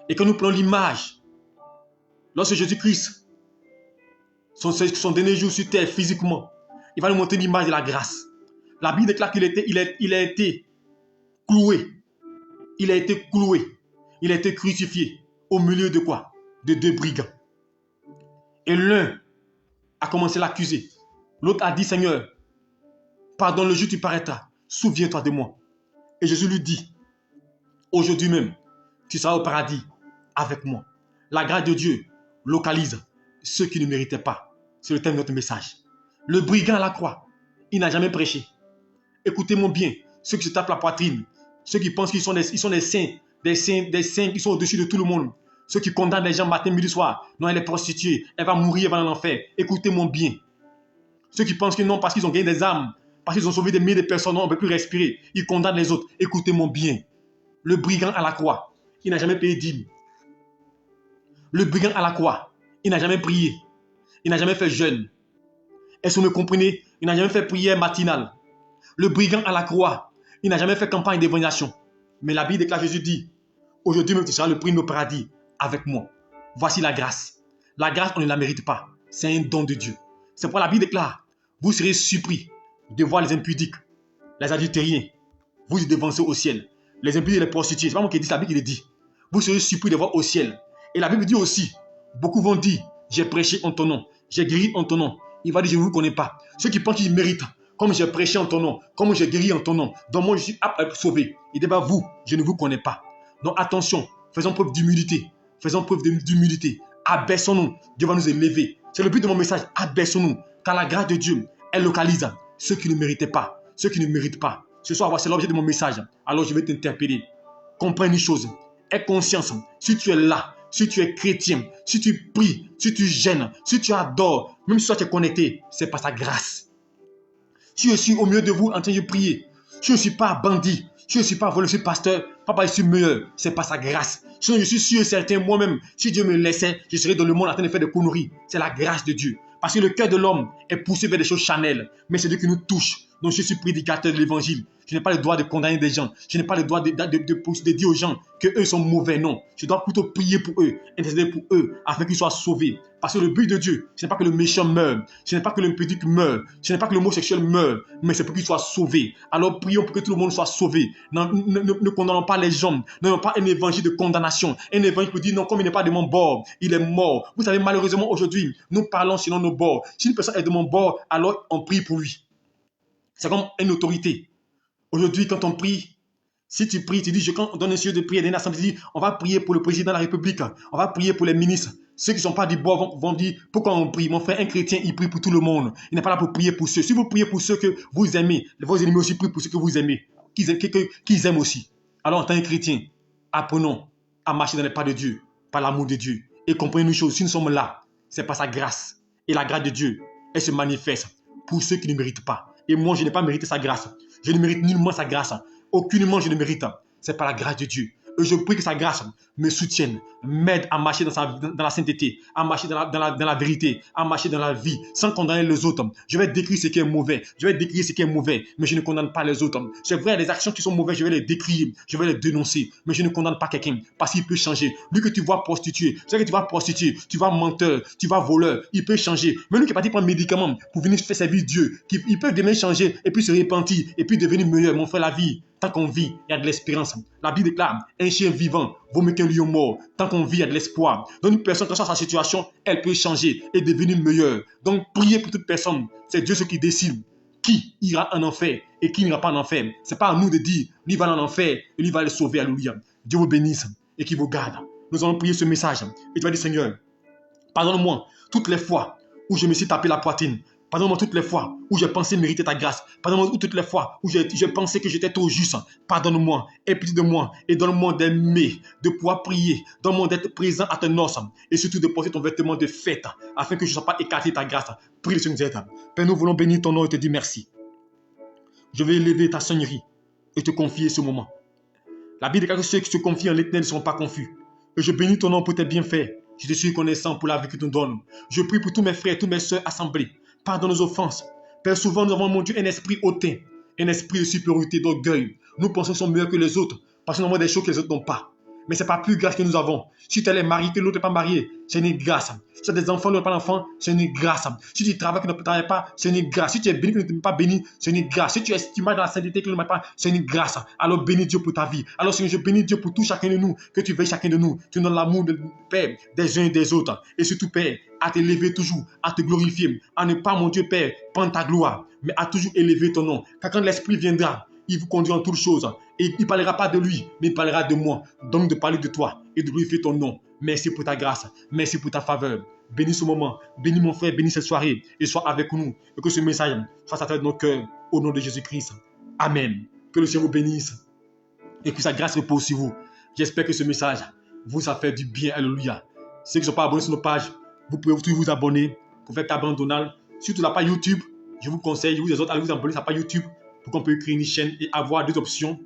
Et quand nous prenons l'image, lorsque Jésus-Christ, son dernier jour sur terre physiquement, il va nous montrer l'image de la grâce. La Bible déclare qu'il a été cloué. Il a été cloué. Il a été crucifié. Au milieu de quoi? De deux brigands. Et l'un a commencé à l'accuser. L'autre a dit, Seigneur, pardonne le jour où tu paraîtras. Souviens-toi de moi. Et Jésus lui dit, aujourd'hui même, tu seras au paradis avec moi. La grâce de Dieu localise ceux qui ne méritaient pas. C'est le thème de notre message. Le brigand à la croix, il n'a jamais prêché. Écoutez-moi bien, ceux qui se tapent la poitrine, ceux qui pensent qu'ils sont des saints, des saints qui sont au-dessus de tout le monde, ceux qui condamnent les gens matin, midi, soir. Non, elle est prostituée, elle va mourir, elle va en enfer. Écoutez-moi bien. Ceux qui pensent que non, parce qu'ils ont gagné des âmes, parce qu'ils ont sauvé des milliers de personnes, non, on ne peut plus respirer. Ils condamnent les autres. Écoutez-moi bien. Le brigand à la croix, il n'a jamais payé dîme. Le brigand à la croix, il n'a jamais prié. Il n'a jamais fait jeûne. Est-ce que vous me comprenez? Il n'a jamais fait prière matinale. Le brigand à la croix, il n'a jamais fait campagne d'évangélisation. Mais la Bible déclare, Jésus dit, aujourd'hui même tu seras le prix au paradis avec moi. Voici la grâce. La grâce, on ne la mérite pas. C'est un don de Dieu. C'est pourquoi la Bible déclare, vous serez surpris de voir les impudiques, les adultériens, vous y devancez au ciel. Les impudiques et les prostituées, c'est pas moi qui dis, c'est la Bible qui le dit. Vous serez surpris de voir au ciel. Et la Bible dit aussi, beaucoup vont dire, j'ai prêché en ton nom, j'ai guéri en ton nom. Il va dire, je ne vous connais pas. Ceux qui pensent qu'ils méritent, comme j'ai prêché en ton nom, comme j'ai guéri en ton nom, donc moi je suis apte à être sauvé. Il dit, vous, je ne vous connais pas. Donc attention, faisons preuve d'humilité. Faisons preuve d'humilité. Abaissons-nous. Dieu va nous élever. C'est le but de mon message. Abaissons-nous. Car la grâce de Dieu, elle localise ceux qui ne méritaient pas. Ceux qui ne méritent pas. Ce soir, c'est l'objet de mon message. Alors je vais t'interpeller. Comprends une chose. Aie conscience. Si tu es là, si tu es chrétien, si tu pries, si tu gênes, si tu adores, même si tu es connecté, c'est par sa grâce. Si je suis au milieu de vous en train de prier, si je ne suis pas bandit, si je ne suis pas voleur, je suis pasteur, papa, je suis meilleur, c'est par sa grâce. Sinon, je suis sûr et certain, moi-même, si Dieu me laissait, je serais dans le monde en train de faire des conneries. C'est la grâce de Dieu. Parce que le cœur de l'homme est poussé vers des choses charnelles, mais c'est Dieu qui nous touche. Donc je suis prédicateur de l'évangile. Je n'ai pas le droit de condamner des gens. Je n'ai pas le droit de dire aux gens qu'eux sont mauvais. Non. Je dois plutôt prier pour eux, intercéder pour eux, afin qu'ils soient sauvés. Parce que le but de Dieu, ce n'est pas que le méchant meure, ce n'est pas que l'impudique meure, ce n'est pas que l'homosexuel meure, mais c'est pour qu'ils soient sauvés. Alors prions pour que tout le monde soit sauvé. Ne condamnons pas les gens. N'ayons pas un évangile de condamnation. Un évangile pour dire non, comme il n'est pas de mon bord, il est mort. Vous savez, malheureusement, aujourd'hui, nous parlons selon nos bords. Si une personne est de mon bord, alors on prie pour lui. C'est comme une autorité. Aujourd'hui, quand on prie, si tu pries, tu dis, quand on donne un sujet de prière, tu dis, on va prier pour le président de la République, on va prier pour les ministres. Ceux qui ne sont pas du bord vont dire, pourquoi on prie? Mon frère, un chrétien, il prie pour tout le monde. Il n'est pas là pour prier pour ceux. Si vous priez pour ceux que vous aimez, vos ennemis aussi prient pour ceux que vous aimez, qu'ils aiment aussi. Alors, en tant que chrétien, apprenons à marcher dans les pas de Dieu, par l'amour de Dieu. Et comprenez une chose, si nous sommes là, c'est par sa grâce. Et la grâce de Dieu, elle se manifeste pour ceux qui ne méritent pas. Et moi, je n'ai pas mérité sa grâce. Je ne mérite nullement sa grâce. Aucunement, je ne mérite. C'est par la grâce de Dieu. Et je prie que sa grâce me soutienne, m'aide à marcher dans la sainteté, à marcher dans la vérité, à marcher dans la vie, sans condamner les autres. Je vais décrire ce qui est mauvais. Je vais décrire ce qui est mauvais, mais je ne condamne pas les autres. C'est vrai, les actions qui sont mauvaises, je vais les décrire, je vais les dénoncer, mais je ne condamne pas quelqu'un parce qu'il peut changer. Lui que tu vois prostitué, c'est que tu vas prostituer, tu vas menteur, tu vas voleur, il peut changer. Mais lui qui est parti prendre un médicament pour venir faire servir Dieu, il peut demain changer et puis se repentir et puis devenir meilleur. Mon frère, la vie, tant qu'on vit, il y a de l'espérance. La Bible déclare, un chien vivant vaut mieux qu'un lion mort. Tant qu'on vit, il y a de l'espoir. Donc une personne, quelle soit sa situation, elle peut changer et devenir meilleure. Donc priez pour toute personne. C'est Dieu ce qui décide qui ira en enfer et qui n'ira pas en enfer. Ce n'est pas à nous de dire, lui va en enfer et lui va le sauver. Alléluia. Dieu vous bénisse et qui vous garde. Nous allons prier ce message. Et tu vas dire, Seigneur, pardonne-moi toutes les fois où je me suis tapé la poitrine. Pardonne-moi toutes les fois où j'ai pensé mériter ta grâce. Pardonne-moi toutes les fois où j'ai pensé que j'étais trop juste. Pardonne-moi, aie pitié de moi et donne-moi d'aimer, de pouvoir prier. Donne-moi d'être présent à tes noces et surtout de porter ton vêtement de fête afin que je ne sois pas écarté de ta grâce. Prie le Seigneur. Père, nous voulons bénir ton nom et te dire merci. Je vais élever ta seigneurie et te confier ce moment. La Bible dit que ceux qui se confient en l'Éternel ne seront pas confus. Et je bénis ton nom pour tes bienfaits. Je te suis reconnaissant pour la vie que tu nous donnes. Je prie pour tous mes frères et toutes mes sœurs assemblés. Pardonne nos offenses. Père, souvent nous avons, mon Dieu, un esprit hautain, un esprit de supériorité, d'orgueil. Nous pensons que nous sommes meilleurs que les autres parce que nous avons des choses que les autres n'ont pas. Mais ce n'est pas plus grâce que nous avons. Si tu es marié, que l'autre n'est pas marié, c'est une grâce. Si tu as des enfants, l'autre n'est pas d'enfants, c'est une grâce. Si tu travailles, que l'autre ne travaille pas, c'est une grâce. Si tu es béni, que l'autre n'est pas béni, c'est une grâce. Si tu es estimé dans la sainteté, que l'autre n'est pas, c'est une grâce. Alors bénis Dieu pour ta vie. Alors Seigneur, je bénis Dieu pour tout chacun de nous, que tu veilles chacun de nous. Tu donnes l'amour de Père des uns et des autres. Et surtout, Père, à t'élever toujours, à te glorifier, à ne pas, mon Dieu, Père, prendre ta gloire, mais à toujours élever ton nom. Car quand l'Esprit viendra, il vous conduit en toutes choses. Et il ne parlera pas de lui, mais il parlera de moi. Donc de parler de toi et de glorifier ton nom. Merci pour ta grâce. Merci pour ta faveur. Bénis ce moment. Bénis mon frère. Bénis cette soirée. Et sois avec nous. Et que ce message fasse à travers nos cœurs. Au nom de Jésus-Christ. Amen. Que le Seigneur vous bénisse. Et que sa grâce repose sur vous. J'espère que ce message vous a fait du bien. Alléluia. Ceux qui ne sont pas abonnés sur nos pages, vous pouvez toujours vous abonner pour faire Cabane Donald. Surtout la page YouTube. Je vous conseille, vous les autres, allez vous abonner sur la page YouTube pour qu'on puisse créer une chaîne et avoir deux options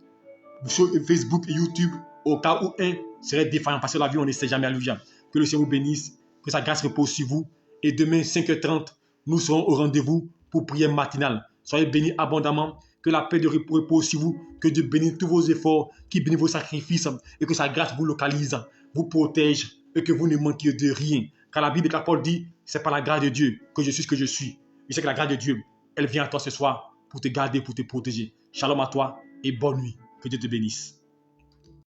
sur Facebook et YouTube au cas où un serait défaillant parce que la vie on ne sait jamais. Alléluia. Que le Seigneur vous bénisse, que sa grâce repose sur vous. Et demain 5h30, nous serons au rendez-vous pour prière matinale. Soyez bénis abondamment, que la paix de repose sur vous, que Dieu bénisse tous vos efforts, qu'il bénisse vos sacrifices et que sa grâce vous localise, vous protège et que vous ne manquiez de rien. Car la Bible de Paul dit, c'est par la grâce de Dieu que je suis ce que je suis. Je sais que la grâce de Dieu, elle vient à toi ce soir pour te garder, pour te protéger. Shalom à toi et bonne nuit. Que Dieu te bénisse.